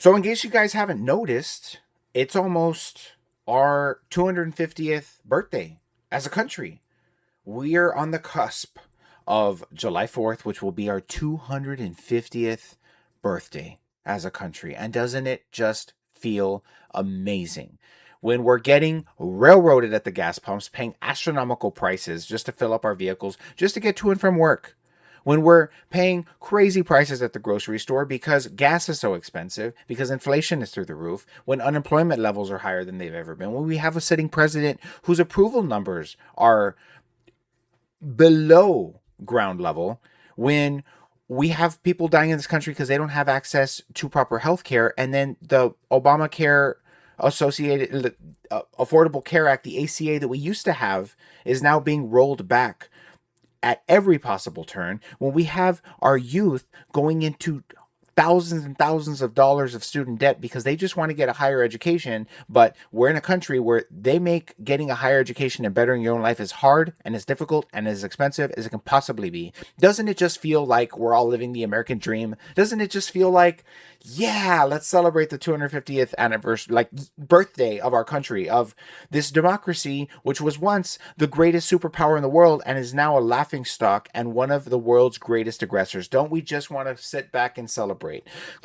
So, in case you guys haven't noticed, it's almost our 250th birthday as a country. We are on the cusp of July 4th, which will be our 250th birthday as a country. And doesn't it just feel amazing? When we're getting railroaded at the gas pumps, paying astronomical prices just to fill up our vehicles, just to get to and from work, when we're paying crazy prices at the grocery store because gas is so expensive, because inflation is through the roof, when unemployment levels are higher than they've ever been, when we have a sitting president whose approval numbers are below ground level, when we have people dying in this country because they don't have access to proper health care, and then the Obamacare associated Affordable Care Act, the ACA that we used to have, is now being rolled back at every possible turn, when we have our youth going into thousands and thousands of dollars of student debt because they just want to get a higher education, but we're in a country where they make getting a higher education and bettering your own life as hard and as difficult and as expensive as it can possibly be. Doesn't it just feel like we're all living the American dream? Doesn't it just feel like, yeah, let's celebrate the 250th anniversary, like birthday of our country, of this democracy, which was once the greatest superpower in the world and is now a laughing stock and one of the world's greatest aggressors? Don't we just want to sit back and celebrate?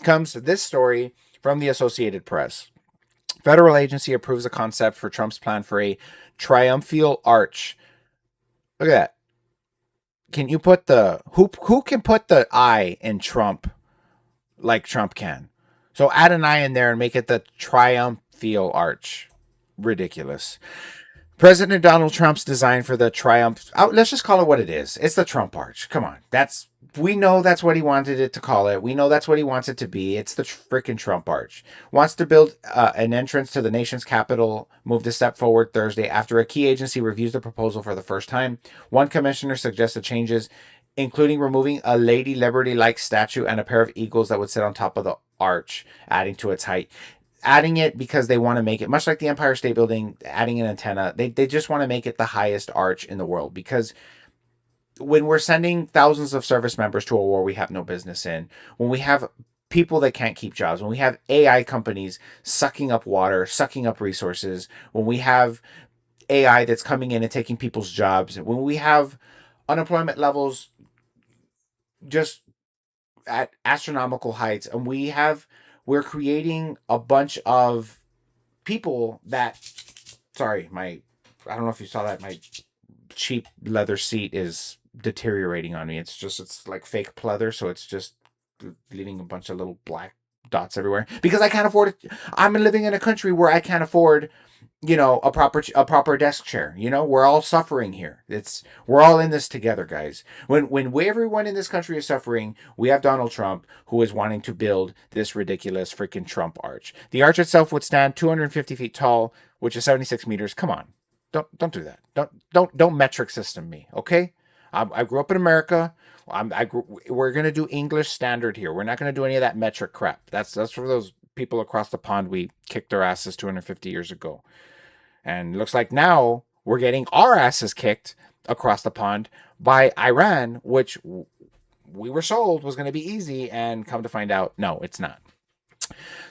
Comes this story from the Associated Press. Federal agency approves a concept for Trump's plan for a triumphal arch. Look at that. Can you put the who can put the I in Trump like Trump can? So add an I in there and make it the triumphal arch. Ridiculous. President Donald Trump's design for the Triumph. Let's just call it what it is. It's the Trump Arch. Come on, we know that's what he wanted it to call it. We know that's what he wants it to be. It's the freaking Trump Arch. Wants to build an entrance to the nation's capital. Moved a step forward Thursday after a key agency reviews the proposal for the first time. One commissioner suggested changes, including removing a Lady Liberty-like statue and a pair of eagles that would sit on top of the arch, adding to its height. Adding it because they want to make it much like the Empire State Building, adding an antenna. They just want to make it the highest arch in the world, because when we're sending thousands of service members to a war we have no business in, when we have people that can't keep jobs, when we have AI companies sucking up water, sucking up resources, when we have AI that's coming in and taking people's jobs, when we have unemployment levels just at astronomical heights, and we're creating a bunch of people that, sorry, my, I don't know if you saw that, my cheap leather seat is deteriorating on me. It's like fake pleather, so it's just leaving a bunch of little black dots everywhere because I can't afford it. I'm living in a country where I can't afford, a proper desk chair. We're all suffering here. We're all in this together, guys. When everyone in this country is suffering, we have Donald Trump, who is wanting to build this ridiculous freaking Trump arch. The arch itself would stand 250 feet tall, which is 76 meters. Come on, don't do that. Don't metric system me, okay? I grew up in America. We're gonna do English standard here. We're not gonna do any of that metric crap. That's for those people across the pond. We kicked their asses 250 years ago. And looks like now we're getting our asses kicked across the pond by Iran, which we were sold was going to be easy, and come to find out, no, it's not.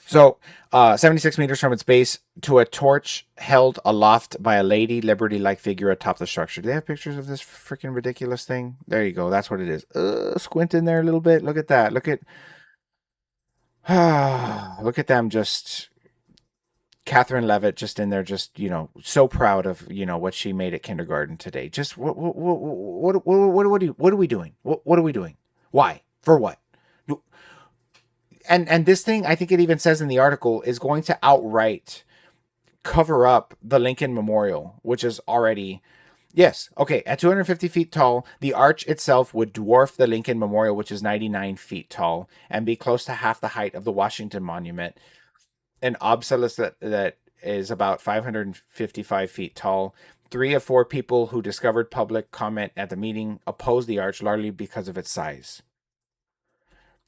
So, 76 meters from its base to a torch held aloft by a Lady Liberty-like figure atop the structure. Do they have pictures of this freaking ridiculous thing? There you go. That's what it is. Squint in there a little bit. Look at that. Look at look at them just Catherine Levitt just in there, just so proud of what she made at kindergarten today. Just what are we doing? What are we doing? Why? For what? And this thing, I think it even says in the article, is going to outright cover up the Lincoln Memorial, which is already, yes, okay, at 250 feet tall, the arch itself would dwarf the Lincoln Memorial, which is 99 feet tall, and be close to half the height of the Washington Monument. An obelisk that is about 555 feet tall. 3 of 4 people who discovered public comment at the meeting opposed the arch, largely because of its size.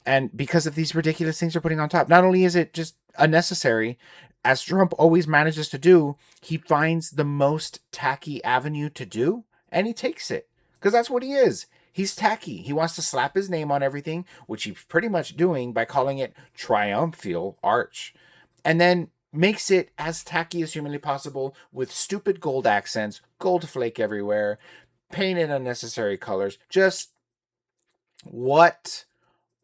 And because of these ridiculous things they're putting on top. Not only is it just unnecessary, as Trump always manages to do, he finds the most tacky avenue to do, and he takes it. Because that's what he is. He's tacky. He wants to slap his name on everything, which he's pretty much doing by calling it triumphal arch. And then makes it as tacky as humanly possible with stupid gold accents, gold flake everywhere, painted unnecessary colors. Just what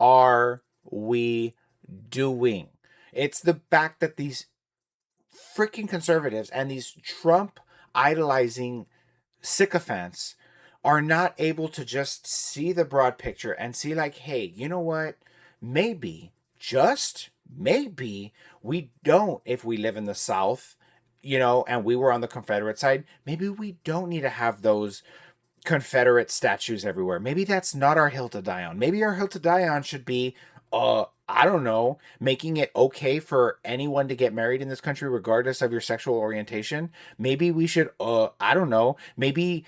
are we doing? It's the fact that these freaking conservatives and these Trump idolizing sycophants are not able to just see the broad picture and see, like, hey, you know what? Maybe, just maybe, we don't, if we live in the South, and we were on the Confederate side, maybe we don't need to have those Confederate statues everywhere. Maybe that's not our hill to die on. Maybe our hill to die on should be, I don't know, making it okay for anyone to get married in this country, regardless of your sexual orientation. Maybe we should, I don't know, maybe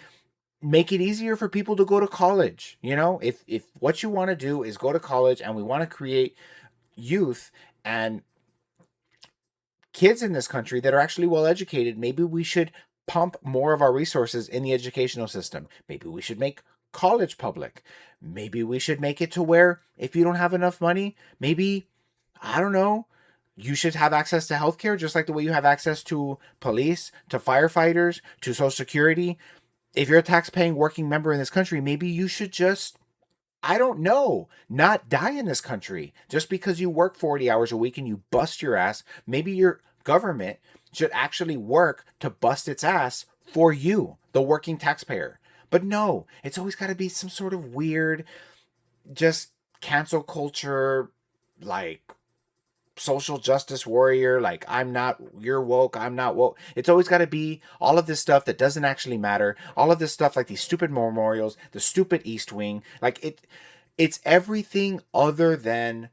make it easier for people to go to college. If what you want to do is go to college and we want to create youth and kids in this country that are actually well educated, maybe we should pump more of our resources in the educational system. Maybe we should make college public. Maybe we should make it to where if you don't have enough money, maybe, I don't know, you should have access to healthcare just like the way you have access to police, to firefighters, to Social Security. If you're a tax-paying working member in this country, maybe you should just, I don't know, not die in this country just because you work 40 hours a week and you bust your ass. Maybe your government should actually work to bust its ass for you, the working taxpayer. But no, it's always got to be some sort of weird, just cancel culture, like social justice warrior, like, I'm not, you're woke, I'm not woke. It's always got to be all of this stuff that doesn't actually matter, all of this stuff like these stupid memorials, the stupid East Wing, like it's everything other than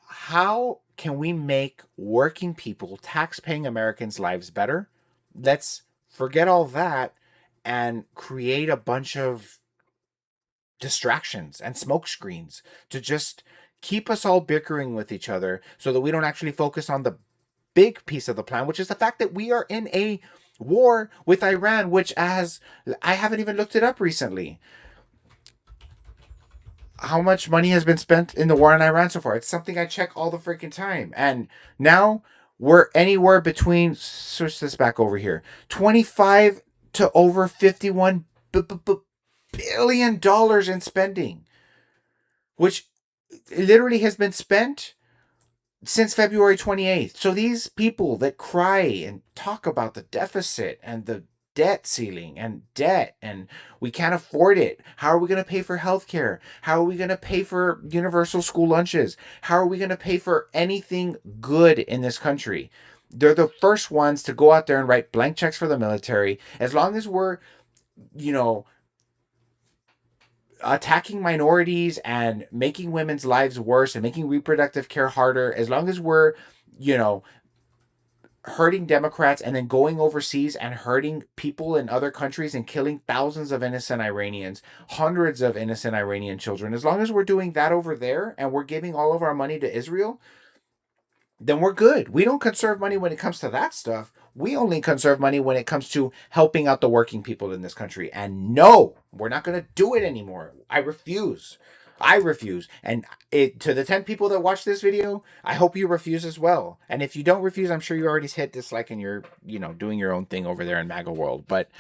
how can we make working people, tax-paying Americans' lives better. Let's forget all that and create a bunch of distractions and smoke screens to just keep us all bickering with each other so that we don't actually focus on the big piece of the plan, which is the fact that we are in a war with Iran, which, as I haven't even looked it up recently, how much money has been spent in the war in Iran so far. It's something I check all the freaking time. And now we're anywhere between, switch this back over here, 25 to over 51 billion dollars in spending, which literally has been spent since February 28th. So these people that cry and talk about the deficit and the debt ceiling and debt and we can't afford it. How are we going to pay for healthcare? How are we going to pay for universal school lunches? How are we going to pay for anything good in this country? They're the first ones to go out there and write blank checks for the military. As long as we're, you know, attacking minorities and making women's lives worse and making reproductive care harder, as long as we're, you know, hurting Democrats and then going overseas and hurting people in other countries and killing thousands of innocent Iranians, hundreds of innocent Iranian children, as long as we're doing that over there and we're giving all of our money to Israel, then we're good. We don't conserve money when it comes to that stuff. We only conserve money when it comes to helping out the working people in this country. And no, we're not going to do it anymore. I refuse. I refuse. And to the 10 people that watch this video, I hope you refuse as well. And if you don't refuse, I'm sure you already hit dislike and you're, doing your own thing over there in MAGA world. But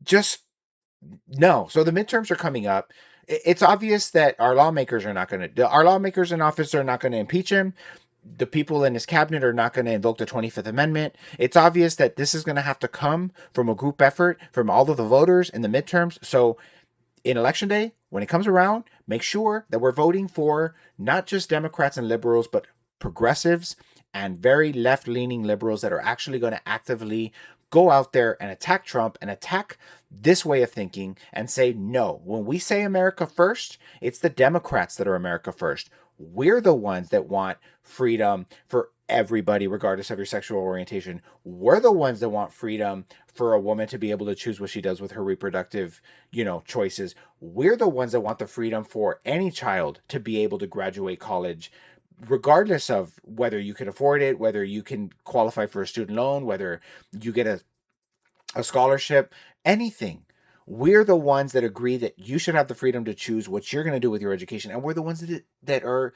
just no. So the midterms are coming up. It's obvious that our lawmakers in office are not going to impeach him. The people in his cabinet are not going to invoke the 25th Amendment. It's obvious that this is going to have to come from a group effort from all of the voters in the midterms. So in election day, when it comes around, make sure that we're voting for not just Democrats and liberals, but progressives and very left-leaning liberals that are actually going to actively go out there and attack Trump and attack this way of thinking and say, no, when we say America first, it's the Democrats that are America first. We're the ones that want freedom for everybody, regardless of your sexual orientation. We're the ones that want freedom for a woman to be able to choose what she does with her reproductive, choices. We're the ones that want the freedom for any child to be able to graduate college, regardless of whether you can afford it, whether you can qualify for a student loan, whether you get a scholarship, anything. We're the ones that agree that you should have the freedom to choose what you're going to do with your education. And we're the ones that are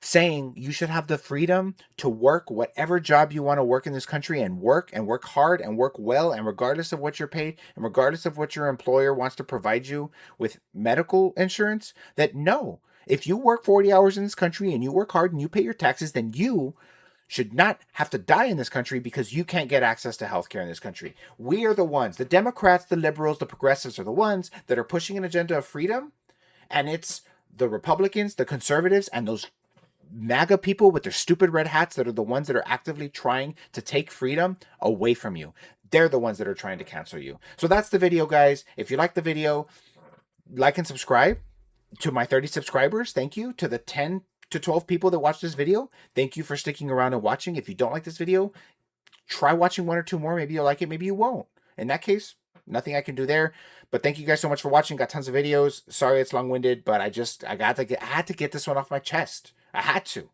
saying you should have the freedom to work whatever job you want to work in this country, and work hard and work well, and regardless of what you're paid and regardless of what your employer wants to provide you with medical insurance, that no, if you work 40 hours in this country and you work hard and you pay your taxes, then you should not have to die in this country because you can't get access to healthcare in this country. We are the ones, the Democrats, the liberals, the progressives are the ones that are pushing an agenda of freedom, and it's the Republicans, the conservatives, and those MAGA people with their stupid red hats that are the ones that are actively trying to take freedom away from you. They're the ones that are trying to cancel you. So that's the video, guys. If you like the video, like and subscribe. To my 30 subscribers, thank you. To the 10 to 12 people that watch this video, thank you for sticking around and watching. If you don't like this video, try watching one or two more. Maybe you'll like it, maybe you won't. In that case, nothing I can do there. But thank you guys so much for watching. Got tons of videos. Sorry it's long-winded, but I had to get this one off my chest. I had to.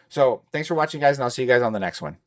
So thanks for watching, guys, and I'll see you guys on the next one.